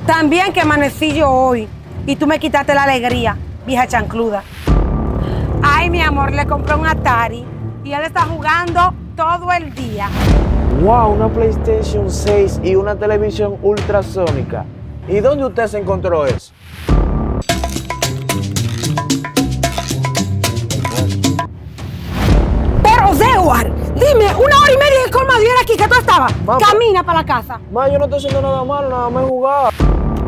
También que amanecí yo hoy y tú me quitaste la alegría, vieja chancluda. Ay, mi amor, le compré un Atari y él está jugando todo el día. Wow, una PlayStation 6 y una televisión ultrasónica. ¿Y dónde usted se encontró eso? Pero, Dewar, dime, 1 hora y media en el colmado y era aquí que tú estabas. Mamá. Camina para la casa. Ma, yo no estoy haciendo nada malo, nada más jugar.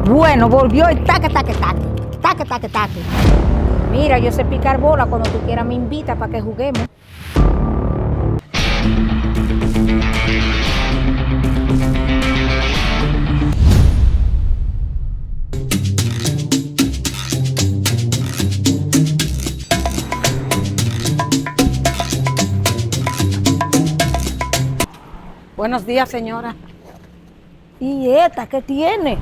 Bueno, volvió el taque, taque, taque. Taque, taque, taque. Mira, yo sé picar bola. Cuando tú quieras me invita para que juguemos. Buenos días, señora. ¿Y esta qué tiene?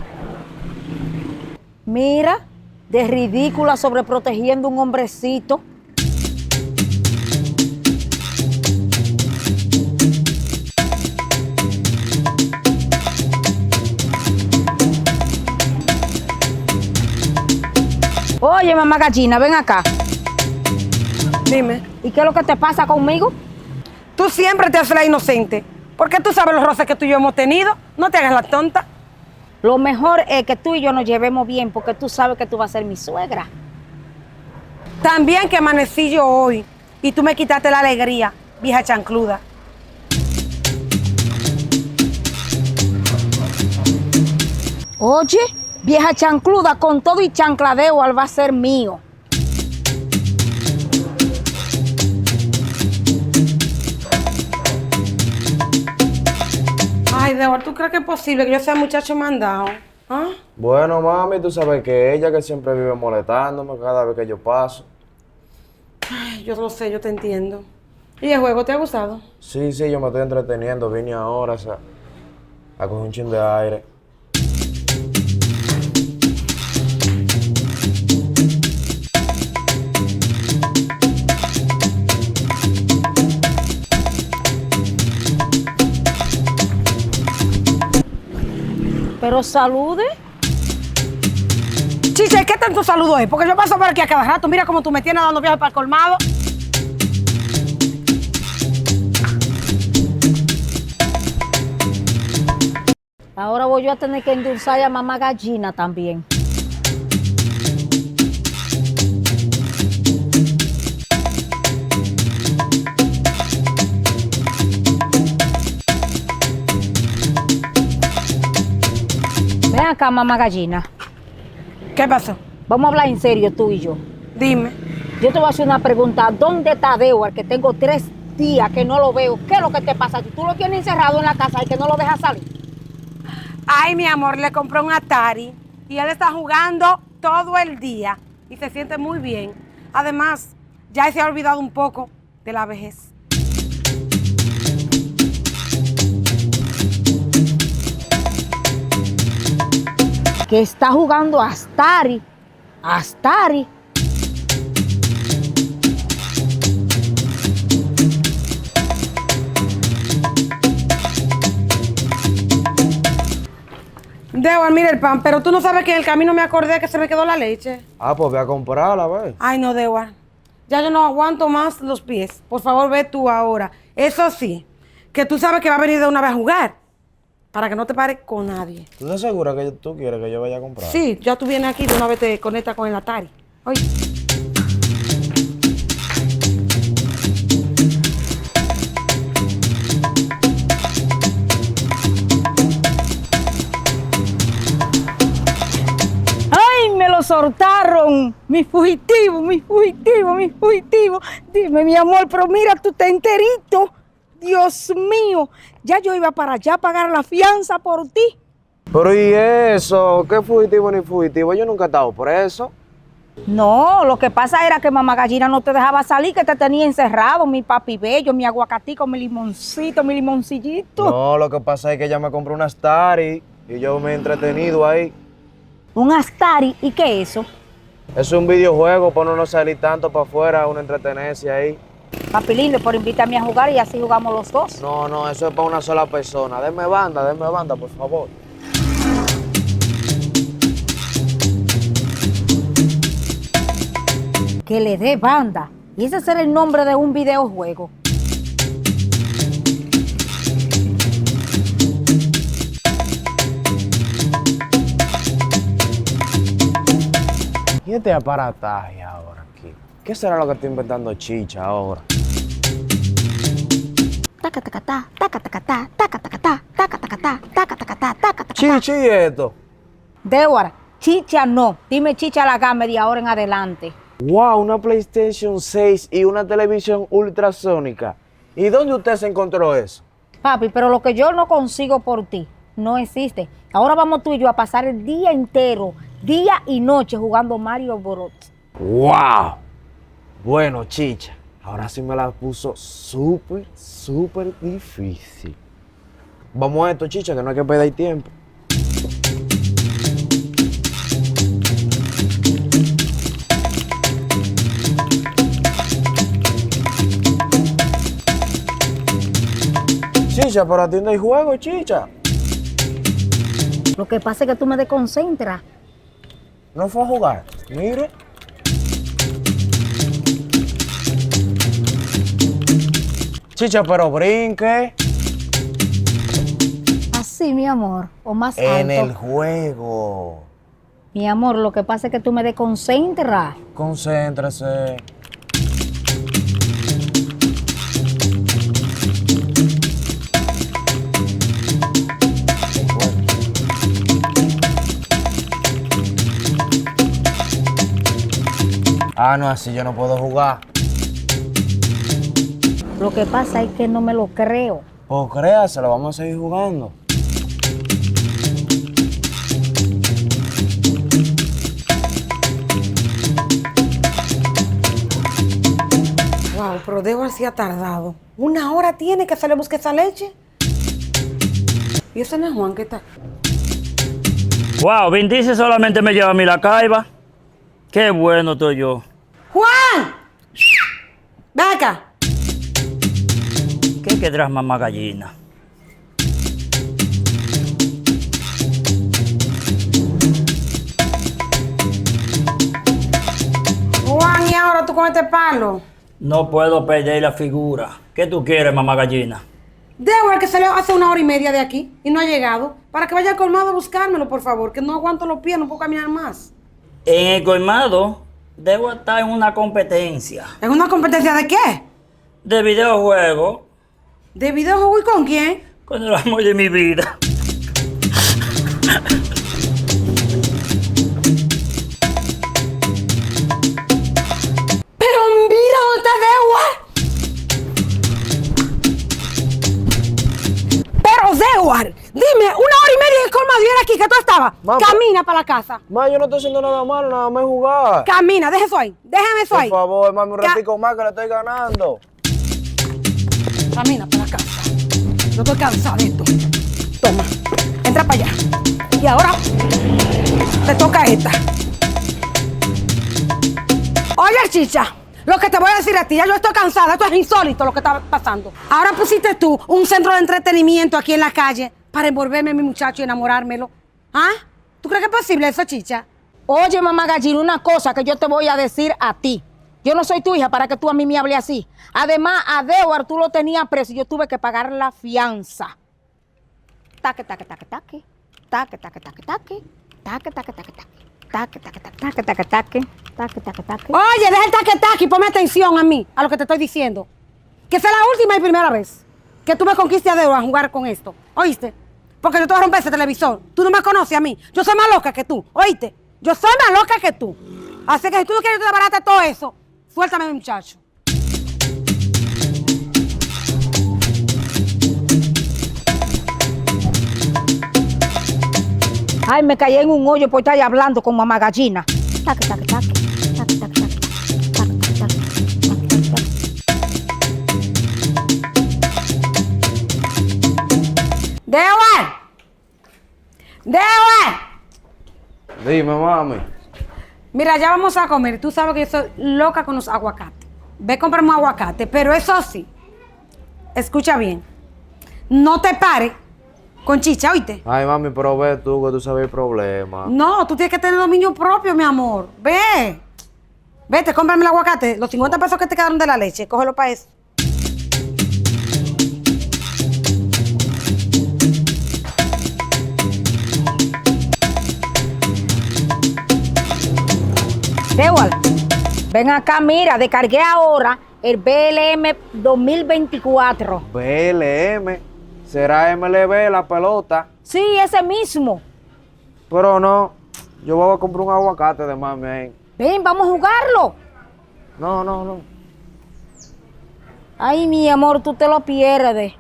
Mira, de ridícula sobreprotegiendo un hombrecito. Oye, mamá gallina, ven acá. Dime, ¿Y qué es lo que te pasa conmigo? tú siempre te haces la inocente. Porque tú sabes los roces que tú y yo hemos tenido. No te hagas la tonta. Lo mejor es que tú y yo nos llevemos bien porque tú sabes que tú vas a ser mi suegra. También que amanecí yo hoy y tú me quitaste la alegría, vieja chancluda. Oye, vieja chancluda, con todo y chancladeo al va a ser mío. Ay, Dewar, ¿tú crees que es posible que yo sea muchacho mandado? ¿Ah? Bueno, mami, tú sabes que ella que siempre vive molestándome cada vez que yo paso. Ay, yo lo sé, yo te entiendo. ¿Y el juego te ha gustado? Sí, yo me estoy entreteniendo. Vine ahora, o sea, a coger un chin de aire. Pero salude. Chiche, ¿qué tanto saludo es? Porque yo paso por aquí a cada rato. Mira cómo tú me tienes dando viajes para el colmado. Ahora voy yo a tener que endulzar a mamá gallina también. Ven acá, mamá gallina. ¿Qué pasó? Vamos a hablar en serio tú y yo. Dime. Yo te voy a hacer una pregunta. ¿Dónde está Dewar? Que tengo 3 días que no lo veo. ¿Qué es lo que te pasa? ¿Tú lo tienes encerrado en la casa y que no lo dejas salir? Ay, mi amor, le compré un Atari y él está jugando todo el día y se siente muy bien. Además, ya se ha olvidado un poco de la vejez. Que está jugando a Astari. Astari. Dewar, mira el pan, pero tú no sabes que en el camino me acordé que se me quedó la leche. Ah, pues voy a comprarla, ve. Ay, no, Dewar. Ya yo no aguanto más los pies. Por favor, ve tú ahora. Eso sí, que tú sabes que va a venir de una vez a jugar. Para que no te pares con nadie. ¿Tú estás segura que tú quieres que yo vaya a comprar? Sí, ya tú vienes aquí de una vez te conectas con el Atari. Oye. ¡Ay, me lo soltaron! Mi fugitivo, mi fugitivo, mi fugitivo. Dime, mi amor, pero mira, tú estás enterito. Dios mío, ya yo iba para allá a pagar la fianza por ti. Pero ¿y eso? ¿Qué fugitivo ni fugitivo? Yo nunca he estado preso. No, lo que pasa era que mamá gallina no te dejaba salir, que te tenía encerrado, mi papi bello, mi aguacatico, mi limoncito, mi limoncillito. No, lo que pasa es que ella me compró una Stari y yo me he entretenido ahí. Un Astari, ¿y qué es eso? Es un videojuego para uno no salir tanto para afuera, uno entretenerse ahí. Papi lindo, por invitarme a jugar y así jugamos los dos. No, eso es para una sola persona. Denme banda, por favor. que le dé banda. Y ese será el nombre de un videojuego. ¿Y este aparataje ahora aquí? ¿Qué será lo que está inventando Chicha ahora? Taca, taca, ta, taca, taca, ta, taca, taca, ta, taca, taca, ta, taca, taca, ta, taca, taca. Chicha, ¿y esto? Débora, chicha no. Dime chicha la gama de ahora en adelante. ¡Wow! Una PlayStation 6 y una televisión ultrasónica. ¿Y dónde usted se encontró eso? Papi, pero lo que yo no consigo por ti no existe. Ahora vamos tú y yo a pasar el día entero, día y noche jugando Mario Bros. ¡Wow! Bueno, Chicha, ahora sí me la puso súper difícil. Vamos a esto, Chicha, que no hay que perder tiempo. Chicha, pero a ti no hay juego, Chicha. Lo que pasa es que tú me desconcentras. No fue a jugar. Mire. Chicha, pero brinque. Así, mi amor, o más En alto. el juego. Mi amor, lo que pasa es que tú me desconcentras. Concéntrese. Ah, no, así yo no puedo jugar. Lo que pasa es que no me lo creo. Pues créaselo, vamos a seguir jugando. Wow, pero Débora sí ha tardado. 1 hora tiene que se le busque esa leche. Y ese no es Juan, ¿qué tal? Wow, Vin Diesel solamente me lleva a mí la caiba. Qué bueno estoy yo. ¡Juan! ¡Ven acá! ¿Qué querrás, mamá gallina? Juan, ¿y ahora tú con este palo? No puedo perder la figura. ¿Qué tú quieres, mamá gallina? Débora, que salió hace 1 hora y media de aquí y no ha llegado. Para que vaya al colmado a buscármelo, por favor, que no aguanto los pies, no puedo caminar más. En el colmado debo estar en una competencia ¿Es una competencia de qué? de videojuegos ¿De videojuego y con quién? con el amor de mi vida. Pero mira dónde está Débora. Pero Débora, dime, 1 hora y media en el colmado y era aquí que tú estabas. Mamá. Camina para la casa. Ma, yo no estoy haciendo nada malo, nada más jugar. Camina, deja eso ahí. Déjame eso ahí. Por favor, mami, un Ca- ratico más que le estoy ganando. Camina para la casa. No estoy cansada de esto. Toma, entra para allá. Y ahora te toca esta. Oye, Chicha, lo que te voy a decir a ti, ya yo estoy cansada. Esto es insólito lo que está pasando. Ahora pusiste tú un centro de entretenimiento aquí en la calle para envolverme a mi muchacho y enamorármelo. ¿Ah? ¿Tú crees que es posible eso, Chicha? Oye, mamá gallina, una cosa que yo te voy a decir a ti. Yo no soy tu hija para que tú a mí me hables así. Además, a Débora tú lo tenías preso y yo tuve que pagar la fianza. Taque, taque, taque, taque. Taque, taque, taque, taque. Taque, taque, taque, taque. Taque, taque, taque, taque, taque, taque. Taque, taque, taque. Oye, deja el taque-taque y ponme atención a mí, a lo que te estoy diciendo. Que sea la última y primera vez que tú me conquistes a Débora a jugar con esto. ¿Oíste? Porque yo te voy a romper ese televisor. Tú no me conoces a mí. Yo soy más loca que tú. ¿Oíste? Yo soy más loca que tú. Así que si tú no quieres que te desbarate todo eso, suéltame, muchacho. Ay, me caí en un hoyo por estar ahí hablando con mamá gallina. Taque, taque, taque. Taque, taque, taque. Taque, taque, taque. Taque, taque, taque. ¡Débora! ¡Débora! Dime, mami. Mira, ya vamos a comer. Tú sabes que yo soy loca con los aguacates. Ve, comprame un aguacate. Pero eso sí, escucha bien. No te pares con Chicha, ¿oíste? Ay, mami, pero ve tú, que tú sabes el problema. No, tú tienes que tener dominio propio, mi amor. Ve. Vete, cómprame el aguacate. Los 50 pesos que te quedaron de la leche, cógelo para eso. Dewal, ven acá, mira, descargué ahora el BLM 2024. BLM. Será MLB la pelota. Sí, ese mismo. Pero no. Yo voy a comprar un aguacate de mami ahí. Ven, vamos a jugarlo. No. Ay, mi amor, tú te lo pierdes.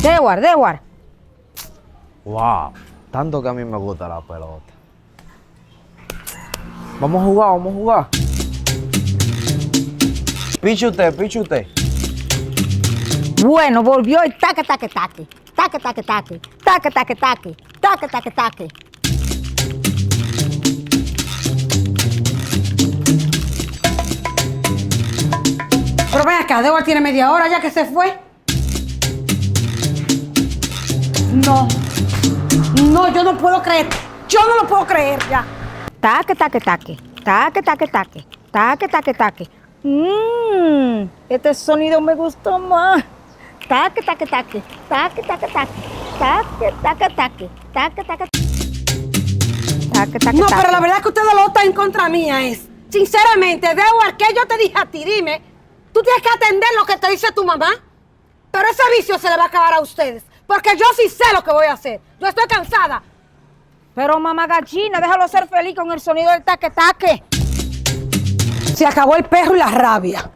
Dewar. Wow. Tanto que a mí me gusta la pelota. Vamos a jugar. Piche usted. Bueno, volvió el taque. Pero ven acá, Dewar tiene media hora ya que se fue. No, yo no puedo creer. Yo no lo puedo creer ya. Taque. Este sonido me gustó más. Taque. No, pero la verdad es que ustedes lo están en contra mía es. Sinceramente, Dewar, ¿qué yo te dije a ti? Dime, tú tienes que atender lo que te dice tu mamá. Pero ese vicio se le va a acabar a ustedes. Porque yo sí sé lo que voy a hacer. Yo estoy cansada. Pero mamá gallina, déjalo ser feliz con el sonido del taque. Se acabó el perro y la rabia.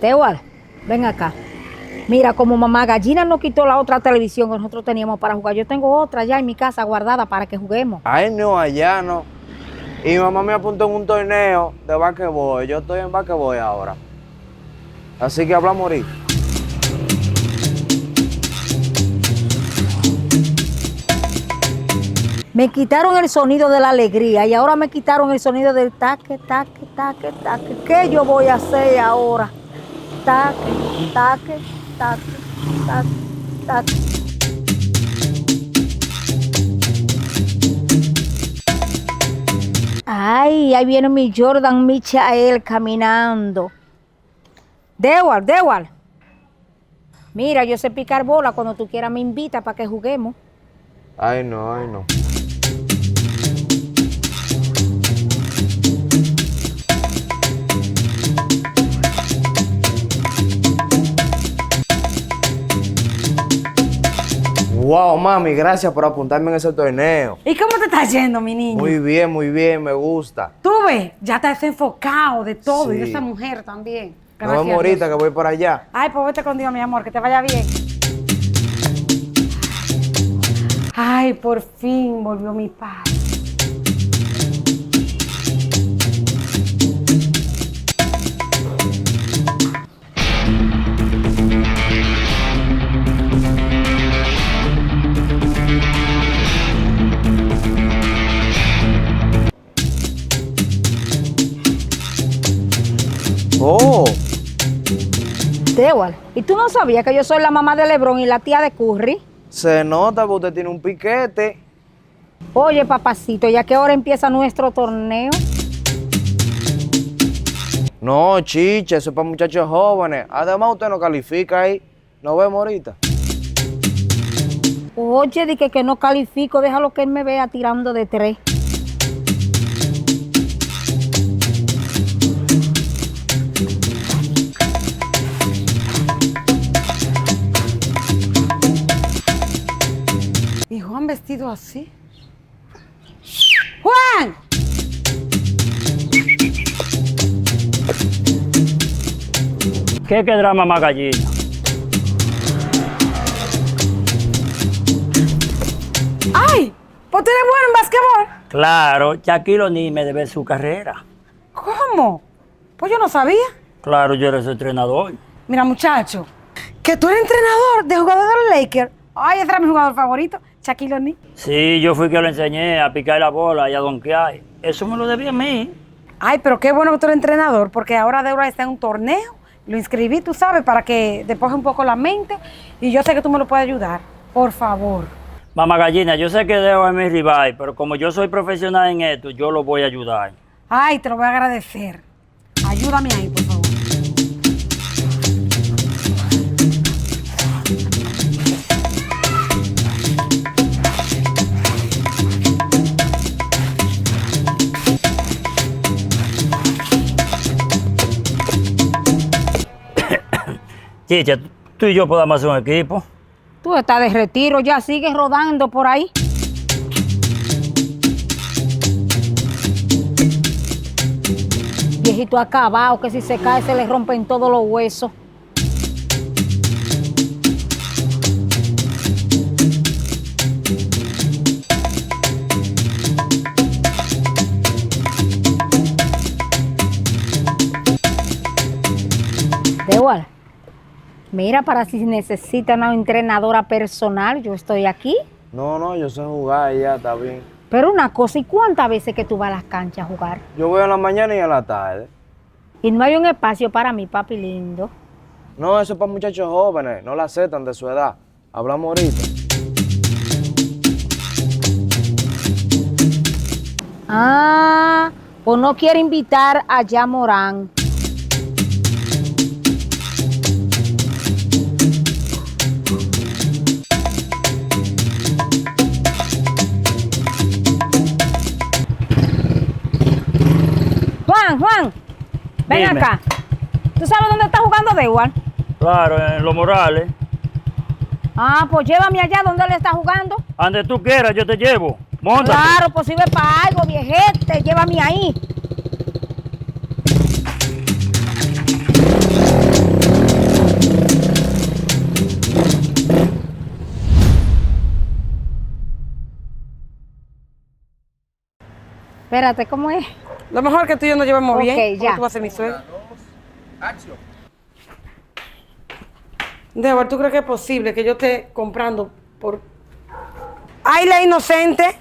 Dewar, ven acá. Mira, como mamá gallina nos quitó la otra televisión que nosotros teníamos para jugar. Yo tengo otra ya en mi casa guardada para que juguemos. Ay, no, allá no. Y mi mamá me apuntó en un torneo de basquetbol. Yo estoy en basquetbol ahora. Así que hablamos ahorita. Me quitaron el sonido de la alegría y ahora me quitaron el sonido del taque. ¿Qué yo voy a hacer ahora? Taque. Ay, ahí viene mi Jordan Michael caminando. Dewar. Mira, yo sé picar bola. Cuando tú quieras me invita para que juguemos. Ay, no. Wow, mami, gracias por apuntarme en ese torneo. ¿Y cómo te está yendo, mi niño? Muy bien, me gusta. Tú ves, ya estás enfocado de todo y de Sí. esa mujer también. Nos Gracias vemos a ahorita Dios. que voy para allá. Ay, pues vete con Dios, mi amor, que te vaya bien. Ay, por fin volvió mi paz. Oh, Dewar, ¿y tú no sabías que yo soy la mamá de LeBron y la tía de Curry? se nota que usted tiene un piquete. Oye, papacito, ¿ya qué hora empieza nuestro torneo? No, chiche, eso es para muchachos jóvenes. Además, usted no califica ahí. Nos vemos ahorita. Oye, di que no califico, déjalo que él me vea tirando de 3. ¿Y Juan vestido así? ¡Juan! ¿Qué quedará mamá gallina? ¡Ay! ¿Pues tú eres bueno en basquetbol? Claro, Shaquille O'Neal me debe su carrera. ¿Cómo? Pues yo no sabía. Claro, yo era su entrenador. Mira, muchacho, que tú eres entrenador de jugador de los Lakers. Ay, ese era mi jugador favorito, Shaquille O'Neal. Sí, yo fui que lo enseñé a picar la bola y a donkear. Eso me lo debía a mí. Ay, pero qué bueno que tú eres entrenador, porque ahora Débora está en un torneo. Lo inscribí, tú sabes, para que despoje un poco la mente. Y yo sé que tú me lo puedes ayudar. Por favor. Mamá Gallina, yo sé que Debo es mi rival, pero como yo soy profesional en esto, yo lo voy a ayudar. Ay, te lo voy a agradecer. Ayúdame ahí, por favor. Chicha, tú y yo podemos hacer un equipo. Tú estás de retiro, ya sigues rodando por ahí. Viejito acabado, que si se cae se le rompen todos los huesos. De igual. Mira, para si necesita una entrenadora personal, yo estoy aquí. No, yo sé jugar y ya está bien. Pero una cosa, ¿y cuántas veces que tú vas a las canchas a jugar? Yo voy a la mañana y a la tarde. Y no hay un espacio para mí, papi lindo. No, eso es para muchachos jóvenes, no la aceptan de su edad. Hablamos ahorita. Ah, pues no quiere invitar a Yamorán. Juan, ven Dime. acá. ¿Tú sabes dónde está jugando Dewar? Claro, en Los Morales. Ah, pues llévame allá donde él está jugando. Donde tú quieras, yo te llevo. Móntate. Claro, pues sirve para algo, viejete. Llévame ahí. Espérate, ¿cómo es? Lo mejor que tú y yo nos llevemos Ok, bien. ya. Tú vas a ser mi suegra. Débora, ¿tú crees que es posible que yo esté comprando por... ¡Ay, la inocente!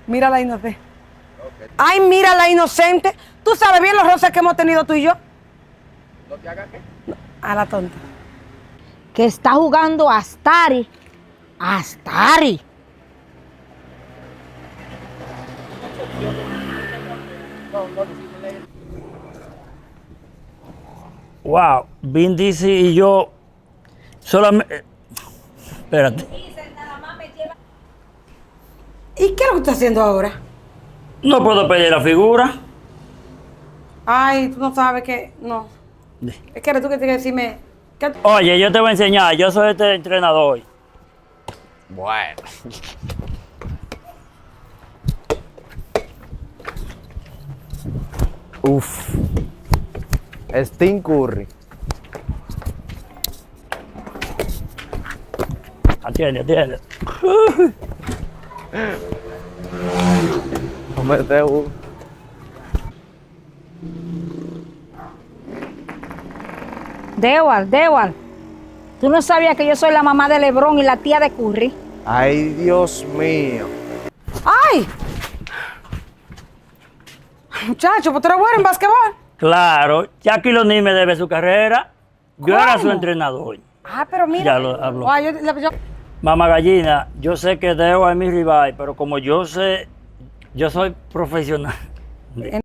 Mira la inocente. ¡Ay, mira la inocente! ¿Tú sabes bien los roces que hemos tenido tú y yo? ¿No te hagas qué? A la tonta. Que está jugando Astari. Astari. Wow, Vin Diesel y yo solamente... Espérate. ¿Y qué es lo que estás haciendo ahora? No puedo pedir la figura. Ay, tú no sabes que... No. Es que eres tú que tienes que decirme... que- Oye, yo te voy a enseñar, yo soy este entrenador. Bueno. Uf. Steve Curry. Atiende. Cómete uno. Dewar. ¿Tú no sabías que yo soy la mamá de LeBron y la tía de Curry? Ay, Dios mío. ¡Ay! Muchacho, pues tú eres bueno en basquetbol. Claro, Shaquille O'Neal me debe su carrera. Yo era su ¿Cómo? entrenador. Ah, pero mira. Ya lo habló. Ay, yo- Mamá Gallina, yo sé que Debo es mi rival, pero como yo soy profesional.